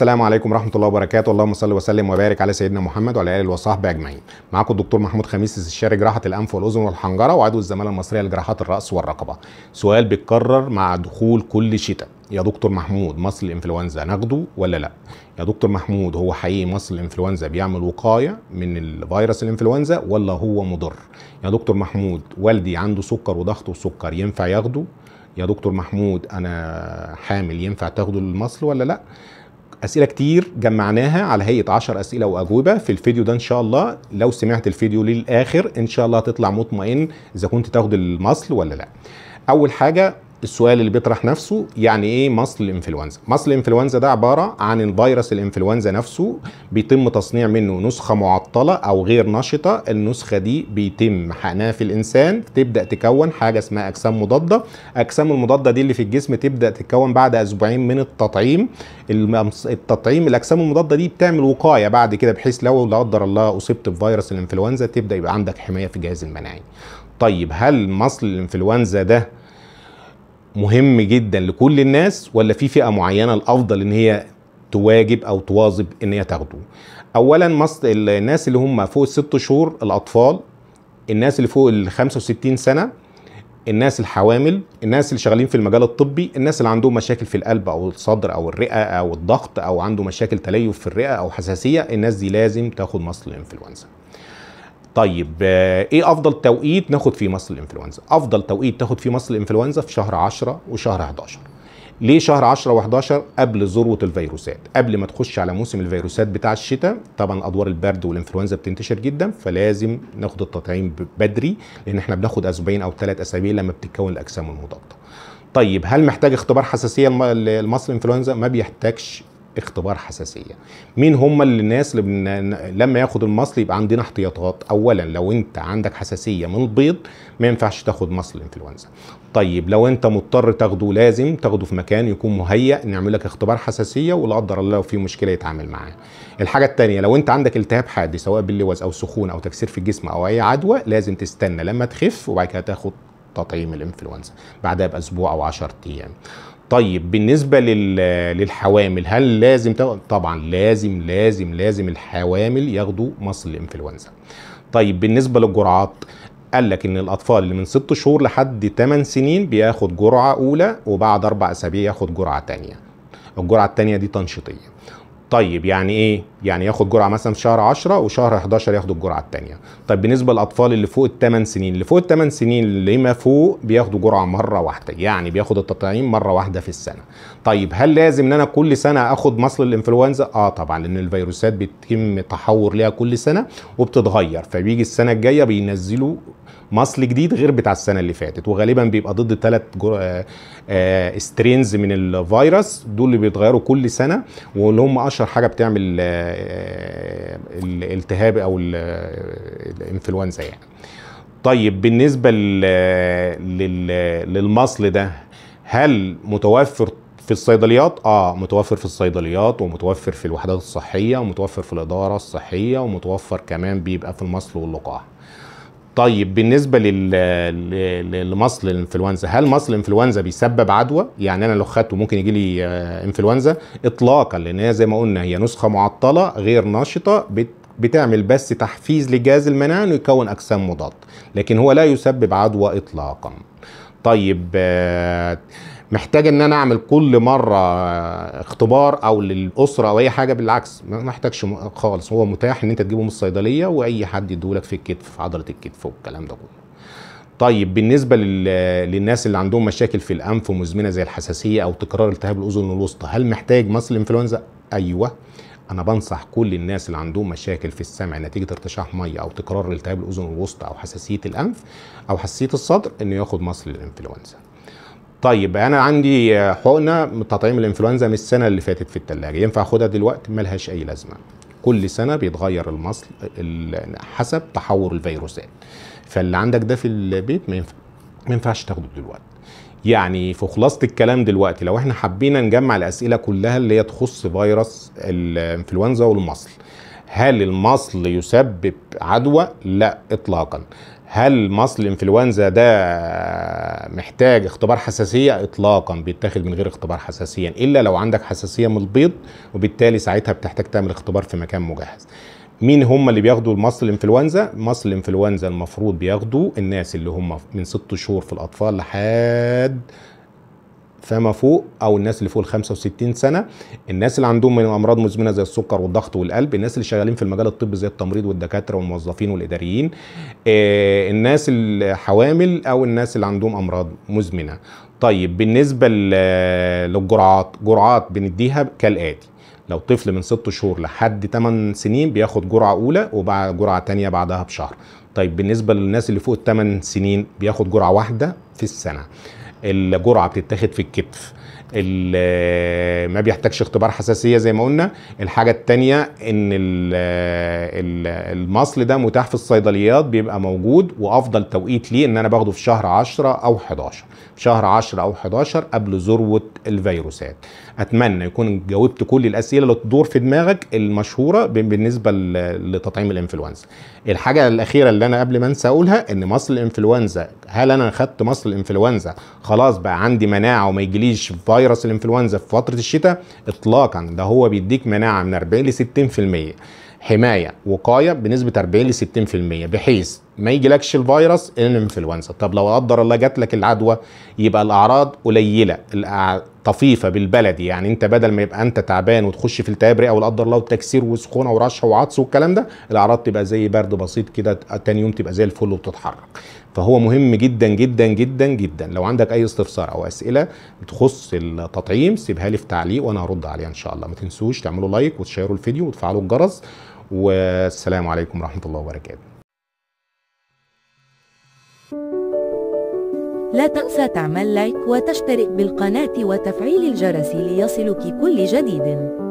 السلام عليكم ورحمة الله وبركاته. اللهم صل وسلم وبارك على سيدنا محمد وعلى آله وصحبه أجمعين. معاكم الدكتور محمود خميس، استشاري جراحة الأنف والأذن والحنجرة وعضو الزمالة المصرية لجراحات الرأس والرقبة. سؤال بيتكرر مع دخول كل شتاء: يا دكتور محمود، مصل الإنفلونزا ناخده ولا لا؟ يا دكتور محمود، هو حقيقي مصل الإنفلونزا بيعمل وقاية من الفيروس الإنفلونزا ولا هو مضر؟ يا دكتور محمود، والدي عنده سكر وضغط وسكر، ينفع ياخده؟ يا دكتور محمود، أنا حامل، ينفع تاخده المصل ولا لا؟ أسئلة كتير جمعناها على هيئة 10 أسئلة وأجوبة في الفيديو ده. إن شاء الله لو سمعت الفيديو للآخر إن شاء الله هتطلع مطمئن إذا كنت تاخد المصل ولا لا. أول حاجة، السؤال اللي بيطرح نفسه: يعني ايه مصل الانفلونزا؟ مصل الانفلونزا ده عباره عن الفيروس الانفلونزا نفسه، بيتم تصنيع منه نسخه معطله او غير نشطه. النسخه دي بيتم حقنها في الانسان، تبدا تكون حاجه اسمها اجسام مضاده. اجسام المضاده دي اللي في الجسم تبدا تتكون بعد اسبوعين من التطعيم. الاجسام المضاده دي بتعمل وقايه بعد كده، بحيث لو لا قدر الله اصبت بفيروس الانفلونزا تبدا يبقى عندك حمايه في الجهاز المناعي. طيب، هل مصل الانفلونزا ده مهم جدا لكل الناس ولا في فئة معينة الأفضل إن هي تواجب أو تواظب إن هي تاخده؟ أولا، الناس اللي هم فوق ال6 شهور، الأطفال، الناس اللي فوق ال65 سنة، الناس الحوامل، الناس اللي شغالين في المجال الطبي، الناس اللي عندهم مشاكل في القلب أو الصدر أو الرئة أو الضغط أو عنده مشاكل تليف في الرئة أو حساسية، الناس دي لازم تاخد مصل الإنفلونزا. طيب، ايه افضل توقيت ناخد فيه مصل الانفلونزا؟ افضل توقيت تاخد فيه مصل الانفلونزا في شهر 10 وشهر 11. ليه شهر 10 و11؟ قبل ذروه الفيروسات، قبل ما تخش على موسم الفيروسات بتاع الشتاء. طبعا ادوار البرد والانفلونزا بتنتشر جدا، فلازم ناخد التطعيم بدري، لان احنا بناخد اسبوعين او 3 اسابيع لما بتتكون الاجسام المضاده. طيب، هل محتاج اختبار حساسيه المصل الانفلونزا؟ ما بيحتاجش اختبار حساسيه. مين هم الناس اللي لما ياخد المصل يبقى عندنا احتياطات؟ اولا، لو انت عندك حساسيه من البيض ما ينفعش تاخد مصل الانفلونزا. طيب، لو انت مضطر تاخده لازم تاخده في مكان يكون مهيأ نعمل لك اختبار حساسيه، ولا قدر الله لو في مشكله يتعامل معاه. الحاجه الثانيه، لو انت عندك التهاب حاد سواء باللوز او سخونه او تكسير في الجسم او اي عدوى، لازم تستنى لما تخف وبعد كده تاخد تطعيم الانفلونزا بعدها باسبوع او 10 ايام. طيب، بالنسبة للحوامل، هل لازم طبعا لازم الحوامل ياخدوا مصل الانفلونزا. طيب، بالنسبة للجرعات، قال لك ان الاطفال اللي من 6 شهور لحد 8 سنين بياخد جرعة اولى، وبعد 4 اسابيع ياخد جرعة تانية. الجرعة التانية دي تنشيطية. طيب، يعني ايه؟ يعني ياخد جرعه مثلا في شهر 10 وشهر 11 ياخد الجرعه الثانيه. طيب، بالنسبه للاطفال اللي فوق ال8 سنين، اللي ما فوق بياخدوا جرعه مره واحده، يعني بياخد التطعيم مره واحده في السنه. طيب، هل لازم ان انا كل سنه اخد مصل الانفلونزا؟ طبعا، لان الفيروسات بيتم تحور ليها كل سنه وبتتغير، فبيجي السنه الجايه بينزلوا مصل جديد غير بتاع السنه اللي فاتت، وغالبا بيبقى ضد 3 سترينز من الفيروس دول اللي بيتغيروا كل سنه، واللي هم اشهر حاجه بتعمل الالتهاب او الانفلونزا يعني. طيب، بالنسبه للمصل ده، هل متوفر في الصيدليات؟ متوفر في الصيدليات، ومتوفر في الوحدات الصحيه، ومتوفر في الاداره الصحيه، ومتوفر كمان بيبقى في المصل واللقاح. طيب، بالنسبه لمصل الانفلونزا، هل مصل الانفلونزا بيسبب عدوى؟ يعني انا لو خدته ممكن يجي لي انفلونزا؟ اطلاقا، لان هي زي ما قلنا هي نسخه معطله غير نشطه، بتعمل بس تحفيز للجهاز المناعي انه يكون اجسام مضاد، لكن هو لا يسبب عدوى اطلاقا. طيب، محتاج ان انا اعمل كل مره اختبار او للاسره او اي حاجه؟ بالعكس، ما محتاجش خالص، هو متاح ان انت تجيبه من الصيدليه واي حد يديهولك في الكتف، في عضله الكتف والكلام ده كله. طيب، بالنسبه للناس اللي عندهم مشاكل في الانف مزمنه زي الحساسيه او تكرار التهاب الاذن الوسطى، هل محتاج مصل انفلونزا؟ ايوه، انا بنصح كل الناس اللي عندهم مشاكل في السمع نتيجه ارتشاح ميه او تكرار التهاب الاذن الوسطى او حساسيه الانف او حساسيه الصدر انه ياخد مصل الانفلونزا. طيب، انا عندي حقنه من تطعيم الانفلونزا من السنه اللي فاتت في الثلاجه، ينفع اخدها دلوقتي؟ ملهاش اي لازمه. كل سنه بيتغير المصل حسب تحور الفيروسات، فاللي عندك ده في البيت ما ينفعش تاخده دلوقتي. يعني في خلاصه الكلام دلوقتي، لو احنا حبينا نجمع الاسئله كلها اللي هي تخص فيروس الانفلونزا والمصل، هل المصل يسبب عدوى؟ لا اطلاقا. هل مصل الانفلونزا ده محتاج اختبار حساسيه؟ اطلاقا، بيتاخد من غير اختبار حساسيه الا لو عندك حساسيه من البيض، وبالتالي ساعتها بتحتاج تعمل اختبار في مكان مجهز. مين هم اللي بياخدوا المصل الانفلونزا؟ مصل الانفلونزا المفروض بياخدوا الناس اللي هم من 6 شهور في الاطفال لحد فما فوق، او الناس اللي فوق ال 65 سنه، الناس اللي عندهم من امراض مزمنه زي السكر والضغط والقلب، الناس اللي شغالين في المجال الطبي زي التمريض والدكاتره والموظفين والاداريين، الناس الحوامل، او الناس اللي عندهم امراض مزمنه. طيب بالنسبه للجرعات، جرعات بنديها كالاتي: لو طفل من 6 شهور لحد 8 سنين بياخد جرعه اولى، وبعد جرعه تانية بعدها بشهر. طيب بالنسبه للناس اللي فوق ال8 سنين بياخد جرعه واحده في السنه. الجرعه بتتاخد في الكتف، ما بيحتاجش اختبار حساسيه زي ما قلنا. الحاجه الثانيه ان المصل ده متاح في الصيدليات، بيبقى موجود، وافضل توقيت ليه ان انا باخده في شهر 10 او 11، في شهر 10 او 11 قبل ذروه الفيروسات. اتمنى يكون جاوبت كل الاسئله اللي تدور في دماغك المشهوره بالنسبه لتطعيم الانفلونزا. الحاجه الاخيره اللي انا قبل ما انسى اقولها، ان مصل الانفلونزا، هل انا خدت مصل الانفلونزا خلاص بقى عندي مناعه وما يجيليش فيروس الانفلونزا في فتره الشتاء؟ اطلاقا. ده هو بيديك مناعه من 40 ل 60%، حمايه وقايه بنسبه 40 ل 60%، بحيث ما يجيلكش الفيروس الانفلونزا. طب لو قدر الله جات لك العدوى، يبقى الاعراض قليله، طفيفه بالبلدي، يعني انت بدل ما يبقى انت تعبان وتخش في التهاب رئه ولا قدر الله وتكسير وسخونه ورشح وعطس والكلام ده، الاعراض تبقى زي برد بسيط كده، تاني يوم تبقى زي الفل وبتتحرك. فهو مهم جدا جدا جدا جدا. لو عندك اي استفسار او اسئله بتخص التطعيم سيبها لي في تعليق وانا هرد عليها ان شاء الله. ما تنسوش تعملوا لايك وتشيروا الفيديو وتفعلوا الجرس، والسلام عليكم ورحمه الله وبركاته. لا تنسى تعمل لايك وتشترك بالقناة وتفعيل الجرس ليصلك كل جديد.